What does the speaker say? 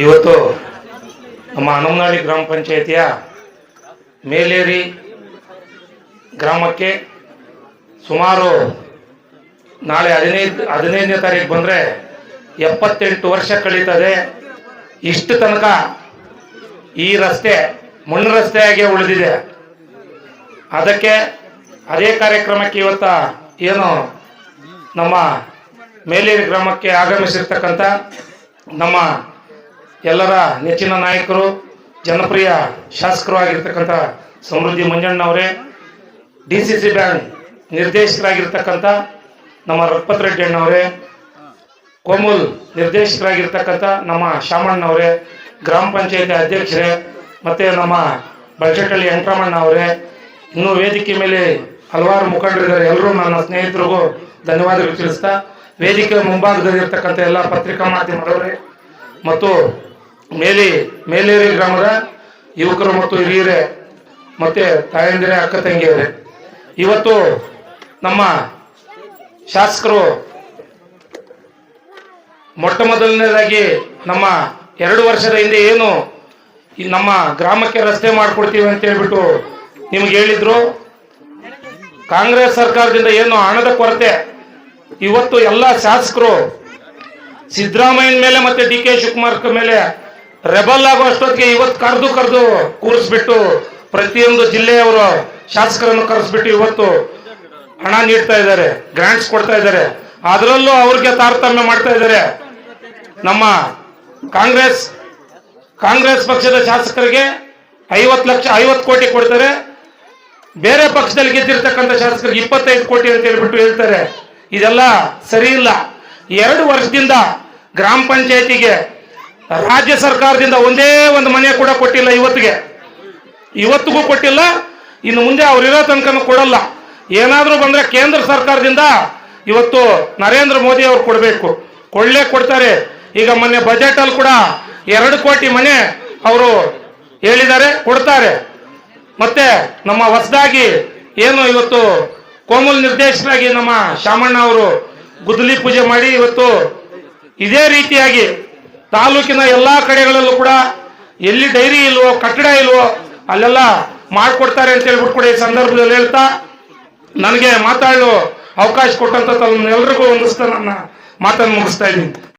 ಇವತ್ತು ನಮ್ಮ ಹನುಮನಹಳ್ಳಿ ಗ್ರಾಮ ಪಂಚಾಯಿತಿಯ ಮೇಲೇರಿ ಗ್ರಾಮಕ್ಕೆ ಸುಮಾರು ನಾಳೆ 15ನೇ ತಾರೀಕು ಬಂದರೆ 78 ವರ್ಷ ಕಳೀತದೆ. ಇಷ್ಟು ತನಕ ಈ ರಸ್ತೆ ಮಣ್ಣು ರಸ್ತೆಯಾಗಿ ಉಳಿದಿದೆ. ಅದಕ್ಕೆ ಅದೇ ಕಾರ್ಯಕ್ರಮಕ್ಕೆ ಇವತ್ತ ಏನು ನಮ್ಮ ಮೇಲೇರಿ ಗ್ರಾಮಕ್ಕೆ ಆಗಮಿಸಿರ್ತಕ್ಕಂಥ ನಮ್ಮ ಎಲ್ಲರ ನೆಚ್ಚಿನ ನಾಯಕರು, ಜನಪ್ರಿಯ ಶಾಸಕರು ಆಗಿರ್ತಕ್ಕಂಥ ಸಮೃದ್ಧಿ ಮಂಜಣ್ಣವರೇ, DCC ಬ್ಯಾಂಕ್ ನಿರ್ದೇಶಕರಾಗಿರ್ತಕ್ಕಂಥ ನಮ್ಮ ರಘುಪತ್ ರೆಡ್ಡಿ ಅಣ್ಣವರೇ, ಕೋಮುಲ್ ನಿರ್ದೇಶಕರಾಗಿರ್ತಕ್ಕಂಥ ನಮ್ಮ ಶಾಮಣ್ಣವರೇ, ಗ್ರಾಮ ಪಂಚಾಯತಿ ಅಧ್ಯಕ್ಷರೇ, ಮತ್ತು ನಮ್ಮ ಬಲ್ಚಟ್ಟಳ್ಳಿ ವೆಂಕಟರಮಣ್ಣ ಅವರೇ, ಇನ್ನೂ ವೇದಿಕೆ ಮೇಲೆ ಹಲವಾರು ಮುಖಂಡರಿದ್ದಾರೆ. ಎಲ್ಲರೂ ನನ್ನ ಸ್ನೇಹಿತರಿಗೂ ಧನ್ಯವಾದಗಳು ತಿಳಿಸ್ತಾ, ವೇದಿಕೆ ಮುಂಭಾಗದಲ್ಲಿರ್ತಕ್ಕಂಥ ಎಲ್ಲ ಪತ್ರಿಕಾ ಮಾಧ್ಯಮದವರೇ ಮತ್ತು ಮೇಲೇರಿ ಗ್ರಾಮದ ಯುವಕರು ಮತ್ತು ಹಿರಿಯರೇ ಮತ್ತು ತಾಯಂದಿರೇ, ಅಕ್ಕ ತಂಗಿಯರೇ, ಇವತ್ತು ನಮ್ಮ ಶಾಸಕರು ಮೊಟ್ಟ ಮೊದಲನೇದಾಗಿ ನಮ್ಮ 2 ವರ್ಷದ ಹಿಂದೆ ಏನು ಈ ನಮ್ಮ ಗ್ರಾಮಕ್ಕೆ ರಸ್ತೆ ಮಾಡಿಕೊಡ್ತೀವಿ ಅಂತ ಹೇಳ್ಬಿಟ್ಟು ನಿಮ್ಗೆ ಹೇಳಿದ್ರು. ಕಾಂಗ್ರೆಸ್ ಸರ್ಕಾರದಿಂದ ಏನು ಹಣದ ಕೊರತೆ, ಇವತ್ತು ಎಲ್ಲ ಶಾಸಕರು ಸಿದ್ದರಾಮಯ್ಯನ ಮೇಲೆ ಮತ್ತೆ DK ಶಿವಕುಮಾರ್ ಮೇಲೆ ರೆಬಲ್ ಆಗೋ ಅಷ್ಟೊತ್ತಿಗೆ ಇವತ್ತು ಕರೆದು ಕೂರಿಸ್ಬಿಟ್ಟು ಪ್ರತಿಯೊಂದು ಜಿಲ್ಲೆಯವರು ಶಾಸಕರನ್ನು ಕರೆಸ್ಬಿಟ್ಟು ಇವತ್ತು ಹಣ ನೀಡ್ತಾ ಇದ್ದಾರೆ, ಗ್ರಾಂಟ್ಸ್ ಕೊಡ್ತಾ ಇದ್ದಾರೆ. ಅದರಲ್ಲೂ ಅವ್ರಿಗೆ ತಾರತಮ್ಯ ಮಾಡ್ತಾ ಇದ್ದಾರೆ. ನಮ್ಮ ಕಾಂಗ್ರೆಸ್ ಪಕ್ಷದ ಶಾಸಕರಿಗೆ 50 ಕೋಟಿ ಕೊಡ್ತಾರೆ, ಬೇರೆ ಪಕ್ಷದಲ್ಲಿ ಗೆದ್ದಿರ್ತಕ್ಕಂಥ ಶಾಸಕರಿಗೆ 25 ಕೋಟಿ ಅಂತ ಹೇಳ್ಬಿಟ್ಟು ಹೇಳ್ತಾರೆ. ಇದೆಲ್ಲ ಸರಿ ಇಲ್ಲ. 2 ವರ್ಷದಿಂದ ಗ್ರಾಮ ಪಂಚಾಯತಿಗೆ ರಾಜ್ಯ ಸರ್ಕಾರದಿಂದ ಒಂದೇ ಒಂದು ಮನೆ ಕೂಡ ಕೊಟ್ಟಿಲ್ಲ. ಇವತ್ತಿಗೂ ಕೊಟ್ಟಿಲ್ಲ. ಇನ್ನು ಮುಂದೆ ಅವರಿರೋ ತನಕನೂ ಕೊಡಲ್ಲ. ಏನಾದರೂ ಬಂದ್ರೆ ಕೇಂದ್ರ ಸರ್ಕಾರದಿಂದ ಇವತ್ತು ನರೇಂದ್ರ ಮೋದಿ ಅವರು ಕೊಡಬೇಕು, ಕೊಡ್ತಾರೆ. ಈಗ ಮೊನ್ನೆ ಬಜೆಟ್ ಅಲ್ಲಿ ಕೂಡ 2 ಕೋಟಿ ಮನೆ ಅವರು ಹೇಳಿದ್ದಾರೆ, ಕೊಡ್ತಾರೆ. ಮತ್ತೆ ನಮ್ಮ ಹೊಸದಾಗಿ ಏನು ಇವತ್ತು ಕೋಮುಲ್ ನಿರ್ದೇಶಕರಾಗಿ ನಮ್ಮ ಶಾಮಣ್ಣ ಅವರು ಗುದ್ದಲಿ ಪೂಜೆ ಮಾಡಿ ಇವತ್ತು ಇದೇ ರೀತಿಯಾಗಿ ತಾಲೂಕಿನ ಎಲ್ಲಾ ಕಡೆಗಳಲ್ಲೂ ಕೂಡ ಎಲ್ಲಿ ಡೈರಿ ಇಲ್ವೋ, ಕಟ್ಟಡ ಇಲ್ವೋ ಅಲ್ಲೆಲ್ಲ ಮಾಡಿಕೊಡ್ತಾರೆ ಅಂತ ಹೇಳ್ಬಿಟ್ಟು ಕೂಡ ಈ ಸಂದರ್ಭದಲ್ಲಿ ಹೇಳ್ತಾ ನನಗೆ ಮಾತಾಡಲು ಅವಕಾಶ ಕೊಟ್ಟಂತ ಎಲ್ರಿಗೂ ವಂದಿಸ್ತಾ ನನ್ನ ಮಾತನ್ನು ಮುಗಿಸ್ತಾ ಇದ್ದೀನಿ.